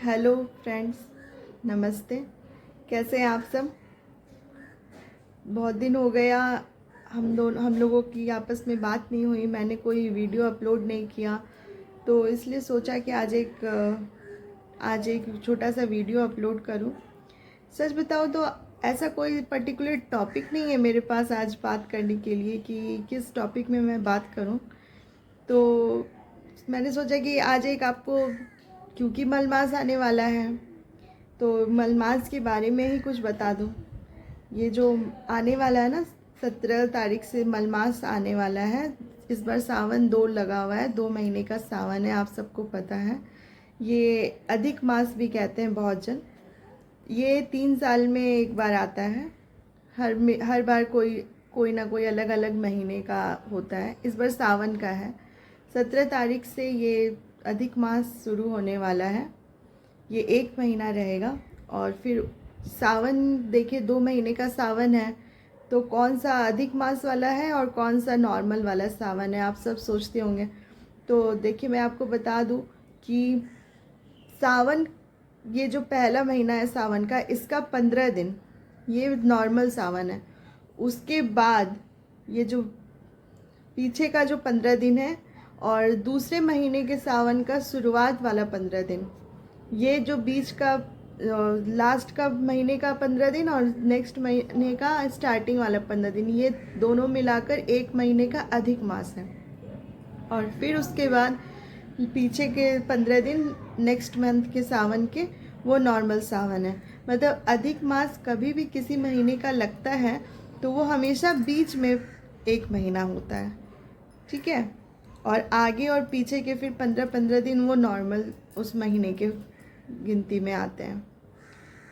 Hello friends, नमस्ते। कैसे हैं आप सब? बहुत दिन हो गया, हम लोगों की आपस में बात नहीं हुई। मैंने कोई वीडियो अपलोड नहीं किया, तो इसलिए सोचा कि आज एक छोटा सा वीडियो अपलोड करूं। सच बताओ तो ऐसा कोई पर्टिकुलर टॉपिक नहीं है मेरे पास आज बात करने के लिए कि किस टॉपिक में मैं बात करूं। तो मैंने सोचा कि आज एक आपको, क्योंकि मलमास आने वाला है, तो मलमास के बारे में ही कुछ बता दूं। ये जो आने वाला है ना, 17 तारीख से मलमास आने वाला है। इस बार सावन 2 लगा हुआ है, 2 महीने का सावन है, आप सबको पता है। ये अधिक मास भी कहते हैं बहुत जन। ये 3 साल में एक बार आता है। हर बार कोई ना कोई अलग अलग महीने का होता है। इस बार सावन का है। 17 तारीख से ये अधिक मास शुरू होने वाला है। ये 1 महीना रहेगा। और फिर सावन, देखिए 2 महीने का सावन है, तो कौन सा अधिक मास वाला है और कौन सा नॉर्मल वाला सावन है, आप सब सोचते होंगे। तो देखिए मैं आपको बता दूं कि सावन, ये जो पहला महीना है सावन का, इसका 15 दिन ये नॉर्मल सावन है। उसके बाद ये जो पीछे का जो 15 दिन है, और दूसरे महीने के सावन का शुरुआत वाला 15 दिन, ये जो बीच का लास्ट का महीने का 15 दिन और नेक्स्ट महीने का स्टार्टिंग वाला 15 दिन, ये दोनों मिलाकर 1 महीने का अधिक मास है। और फिर उसके बाद पीछे के 15 दिन नेक्स्ट मंथ के सावन के, वो नॉर्मल सावन है। मतलब अधिक मास कभी भी किसी महीने का लगता है तो वो हमेशा बीच में 1 महीना होता है, ठीक है। और आगे और पीछे के फिर 15-15 दिन वो नॉर्मल उस महीने के गिनती में आते हैं।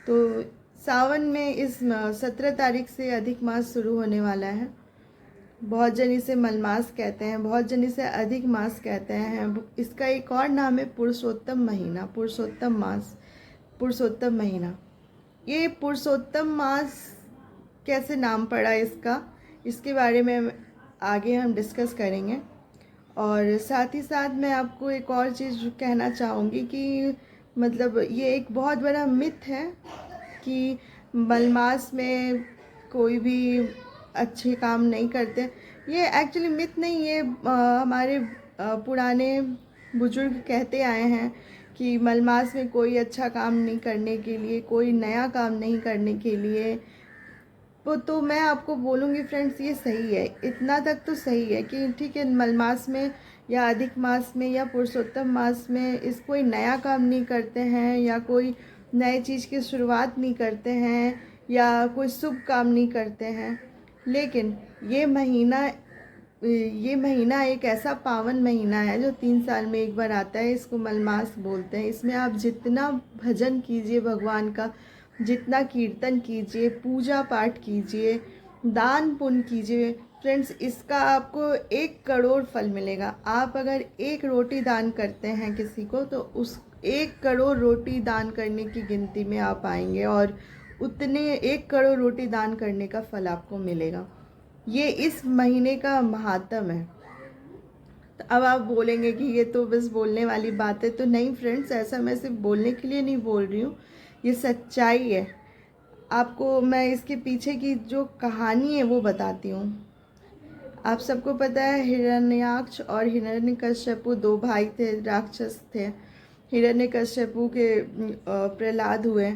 तो सावन में इस 17 तारीख से अधिक मास शुरू होने वाला है। बहुत जन इसे मलमास कहते हैं, बहुत जन इसे अधिक मास कहते हैं। इसका एक और नाम है पुरुषोत्तम महीना, पुरुषोत्तम मास, पुरुषोत्तम महीना। ये पुरुषोत्तम मास कैसे नाम पड़ा इसका, इसके बारे में आगे हम डिस्कस करेंगे। और साथ ही साथ मैं आपको एक और चीज़ कहना चाहूँगी कि मतलब ये एक बहुत बड़ा मिथ है कि मलमास में कोई भी अच्छे काम नहीं करते। ये एक्चुअली मिथ नहीं, ये हमारे पुराने बुजुर्ग कहते आए हैं कि मलमास में कोई अच्छा काम नहीं करने के लिए, कोई नया काम नहीं करने के लिए। तो मैं आपको बोलूँगी फ्रेंड्स, ये सही है, इतना तक तो सही है कि ठीक है, मलमास में या अधिक मास में या पुरुषोत्तम मास में इस कोई नया काम नहीं करते हैं, या कोई नए चीज़ की शुरुआत नहीं करते हैं, या कोई शुभ काम नहीं करते हैं। लेकिन ये महीना एक ऐसा पावन महीना है जो 3 साल में एक बार आता है। इसको मलमास बोलते हैं। इसमें आप जितना भजन कीजिए भगवान का, जितना कीर्तन कीजिए, पूजा पाठ कीजिए, दान पुण्य कीजिए फ्रेंड्स, इसका आपको 1 करोड़ फल मिलेगा। आप अगर 1 रोटी दान करते हैं किसी को, तो उस 1 करोड़ रोटी दान करने की गिनती में आप आएंगे, और उतने 1 करोड़ रोटी दान करने का फल आपको मिलेगा। ये इस महीने का महात्म है। तो अब आप बोलेंगे कि ये तो बस बोलने वाली बात है। तो नहीं फ्रेंड्स, ऐसा मैं सिर्फ बोलने के लिए नहीं बोल रही हूँ, ये सच्चाई है। आपको मैं इसके पीछे की जो कहानी है वो बताती हूँ। आप सबको पता है, हिरण्याक्ष और हिरण्यकश्यपु 2 भाई थे, राक्षस थे। हिरण्यकश्यपु के प्रहलाद हुए।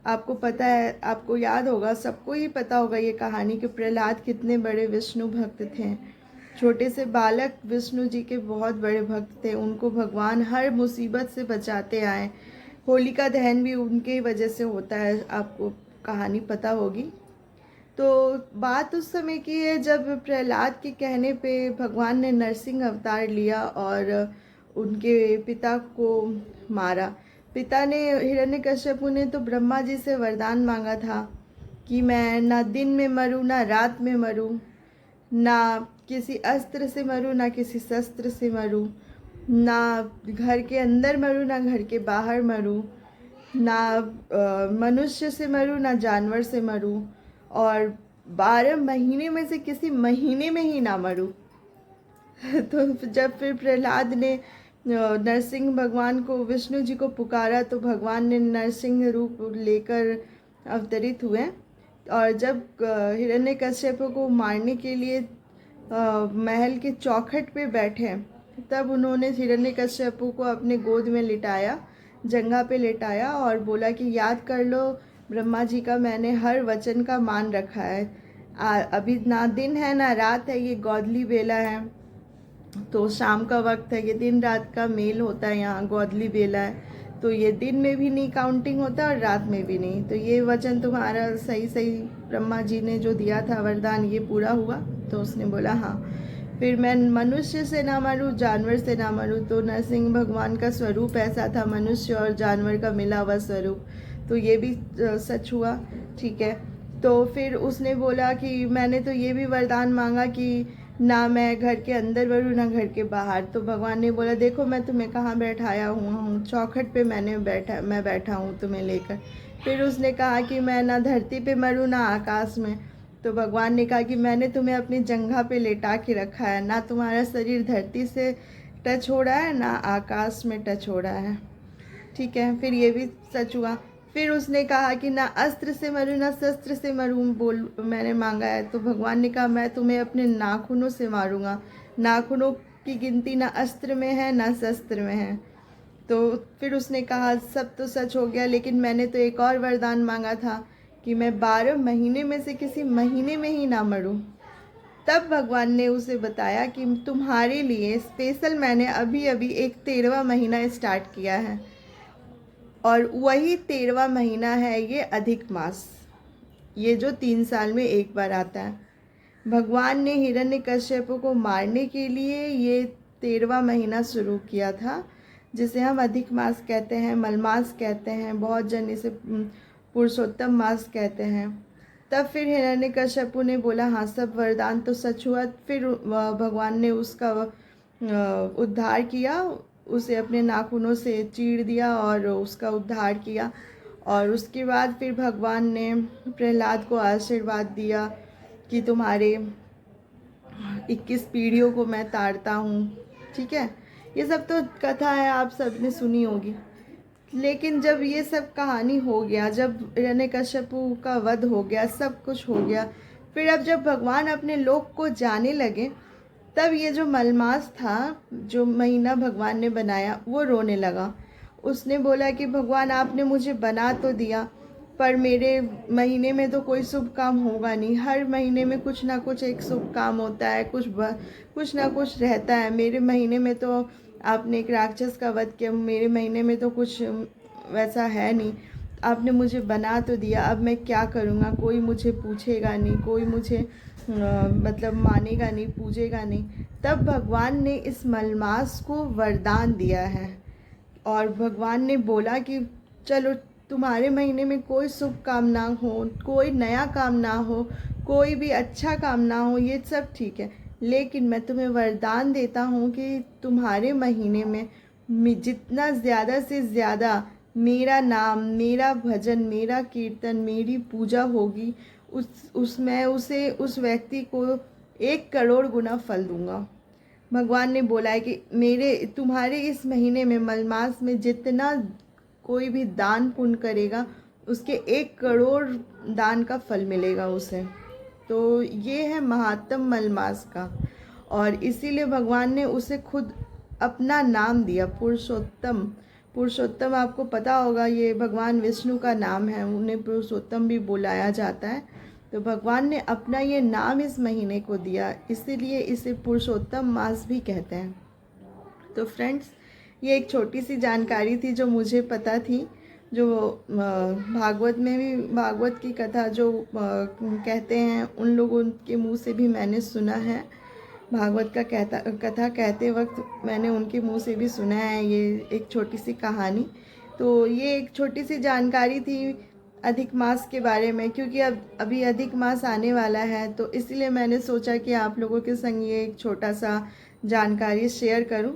आपको पता है, आपको याद होगा, सबको ही पता होगा ये कहानी कि प्रहलाद कितने बड़े विष्णु भक्त थे। छोटे से बालक विष्णु जी के बहुत बड़े भक्त थे। उनको भगवान हर मुसीबत से बचाते आए। होलिका दहन भी उनके वजह से होता है, आपको कहानी पता होगी। तो बात उस समय की है जब प्रहलाद के कहने पे भगवान ने नरसिंह अवतार लिया और उनके पिता को मारा। पिता ने, हिरण्यकश्यपु ने तो ब्रह्मा जी से वरदान मांगा था कि मैं ना दिन में मरूं ना रात में मरूं, ना किसी अस्त्र से मरूं ना किसी शस्त्र से मरूं, ना घर के अंदर मरूं ना घर के बाहर मरूं, ना मनुष्य से मरूं ना जानवर से मरूं, और 12 महीने में से किसी महीने में ही ना मरूं। तो जब फिर प्रहलाद ने नरसिंह भगवान को, विष्णु जी को पुकारा तो भगवान ने नरसिंह रूप लेकर अवतरित हुए। और जब हिरण्यकश्यप को मारने के लिए महल के चौखट पे बैठे, तब उन्होंने हिरण्यकश्यप को अपने गोद में लिटाया, जंघा पे लिटाया और बोला कि याद कर लो ब्रह्मा जी का, मैंने हर वचन का मान रखा है। अभी ना दिन है ना रात है, ये गोधली बेला है, तो शाम का वक्त है, ये दिन रात का मेल होता है, यहाँ गोधली बेला है, तो ये दिन में भी नहीं काउंटिंग होता और रात में भी नहीं। तो ये वचन तुम्हारा सही सही ब्रह्मा जी ने जो दिया था वरदान, ये पूरा हुआ। तो उसने बोला हाँ। फिर मैं मनुष्य से ना मरूँ, जानवर से ना मरूँ। तो नरसिंह भगवान का स्वरूप ऐसा था, मनुष्य और जानवर का मिला हुआ स्वरूप, तो ये भी सच हुआ। ठीक है, तो फिर उसने बोला कि मैंने तो ये भी वरदान मांगा कि ना मैं घर के अंदर बढ़ूँ ना घर के बाहर। तो भगवान ने बोला देखो मैं तुम्हें कहाँ बैठाया हूँ, चौखट पे मैं बैठा हूँ तुम्हें लेकर। फिर उसने कहा कि मैं ना धरती पे मरूँ ना आकाश में। तो भगवान ने कहा कि मैंने तुम्हें अपनी जंघा पे लेटा के रखा है, ना तुम्हारा शरीर धरती से टच हो रहा है ना आकाश में टच हो रहा है। ठीक है, फिर ये भी सच हुआ। फिर उसने कहा कि ना अस्त्र से मरूँ ना शस्त्र से मरूँ, बोल मैंने मांगा है। तो भगवान ने कहा मैं तुम्हें अपने नाखूनों से मारूंगा, नाखूनों की गिनती ना अस्त्र में है ना शस्त्र में है। तो फिर उसने कहा सब तो सच हो गया, लेकिन मैंने तो एक और वरदान मांगा था कि मैं 12 महीने में से किसी महीने में ही ना मरूं। तब भगवान ने उसे बताया कि तुम्हारे लिए स्पेशल मैंने अभी अभी एक 13वां महीना स्टार्ट किया है, और वही 13वां महीना है ये अधिक मास, ये जो 3 साल में एक बार आता है। भगवान ने हिरण्यकश्यप को मारने के लिए ये 13वां महीना शुरू किया था, जिसे हम अधिक मास कहते हैं, मलमास कहते हैं, बहुत जन इसे पुरुषोत्तम मास कहते हैं। तब फिर हिरण्यकश्यप ने बोला हाँ सब वरदान तो सच हुआ। फिर भगवान ने उसका उद्धार किया, उसे अपने नाखूनों से चीर दिया और उसका उद्धार किया। और उसके बाद फिर भगवान ने प्रहलाद को आशीर्वाद दिया कि तुम्हारे 21 पीढ़ियों को मैं तारता हूँ। ठीक है, ये सब तो कथा है, आप सबने सुनी होगी। लेकिन जब ये सब कहानी हो गया, जब हिरण्यकश्यपु का वध हो गया, सब कुछ हो गया, फिर अब जब भगवान अपने लोक को जाने लगे, तब ये जो मलमास था, जो महीना भगवान ने बनाया, वो रोने लगा। उसने बोला कि भगवान आपने मुझे बना तो दिया, पर मेरे महीने में तो कोई शुभ काम होगा नहीं। हर महीने में कुछ ना कुछ एक शुभ काम होता है, कुछ ना कुछ रहता है। मेरे महीने में तो आपने एक राक्षस का वध किया, मेरे महीने में तो कुछ वैसा है नहीं। आपने मुझे बना तो दिया, अब मैं क्या करूँगा? कोई मुझे पूछेगा नहीं, कोई मुझे मतलब मानेगा नहीं, पूजेगा नहीं। तब भगवान ने इस मलमास को वरदान दिया है, और भगवान ने बोला कि चलो तुम्हारे महीने में कोई शुभ काम ना हो, कोई नया काम ना हो, कोई भी अच्छा काम ना हो, ये सब ठीक है, लेकिन मैं तुम्हें वरदान देता हूँ कि तुम्हारे महीने में जितना ज़्यादा से ज़्यादा मेरा नाम, मेरा भजन, मेरा कीर्तन, मेरी पूजा होगी, मैं उसे उस व्यक्ति को 1 करोड़ गुना फल दूंगा। भगवान ने बोला है कि मेरे तुम्हारे इस महीने में मलमास में जितना कोई भी दान पुण्य करेगा, उसके 1 करोड़ दान का फल मिलेगा उसे। तो ये है महात्म मलमास का, और इसीलिए भगवान ने उसे खुद अपना नाम दिया, पुरुषोत्तम। पुरुषोत्तम आपको पता होगा, ये भगवान विष्णु का नाम है, उन्हें पुरुषोत्तम भी बुलाया जाता है। तो भगवान ने अपना ये नाम इस महीने को दिया, इसीलिए इसे पुरुषोत्तम मास भी कहते हैं। तो फ्रेंड्स, ये एक छोटी सी जानकारी थी जो मुझे पता थी, जो भागवत में भी, भागवत की कथा जो कहते हैं उन लोगों के मुंह से भी मैंने सुना है। भागवत का कथा कहते वक्त मैंने उनके मुंह से भी सुना है ये एक छोटी सी कहानी। तो ये एक छोटी सी जानकारी थी अधिक मास के बारे में, क्योंकि अब अभी अधिक मास आने वाला है, तो इसलिए मैंने सोचा कि आप लोगों के संग ये एक छोटा सा जानकारी शेयर करूं,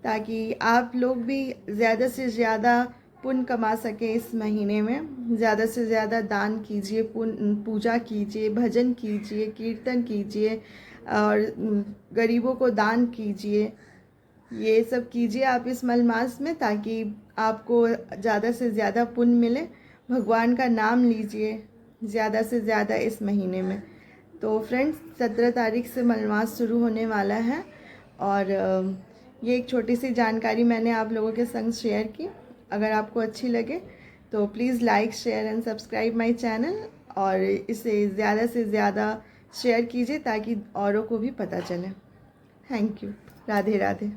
ताकि आप लोग भी ज़्यादा से ज़्यादा पुण्य कमा सकें इस महीने में। ज़्यादा से ज़्यादा दान कीजिए, पूजा कीजिए, भजन कीजिए, कीर्तन कीजिए, और गरीबों को दान कीजिए। ये सब कीजिए आप इस मलमास में, ताकि आपको ज़्यादा से ज़्यादा पुण्य मिले। भगवान का नाम लीजिए ज़्यादा से ज़्यादा इस महीने में। तो फ्रेंड्स 17 तारीख से मलमास शुरू होने वाला है, और ये एक छोटी सी जानकारी मैंने आप लोगों के संग शेयर की। अगर आपको अच्छी लगे तो please like share and subscribe my channel, और इसे ज़्यादा से ज़्यादा शेयर कीजिए ताकि औरों को भी पता चले। Thank you. राधे राधे।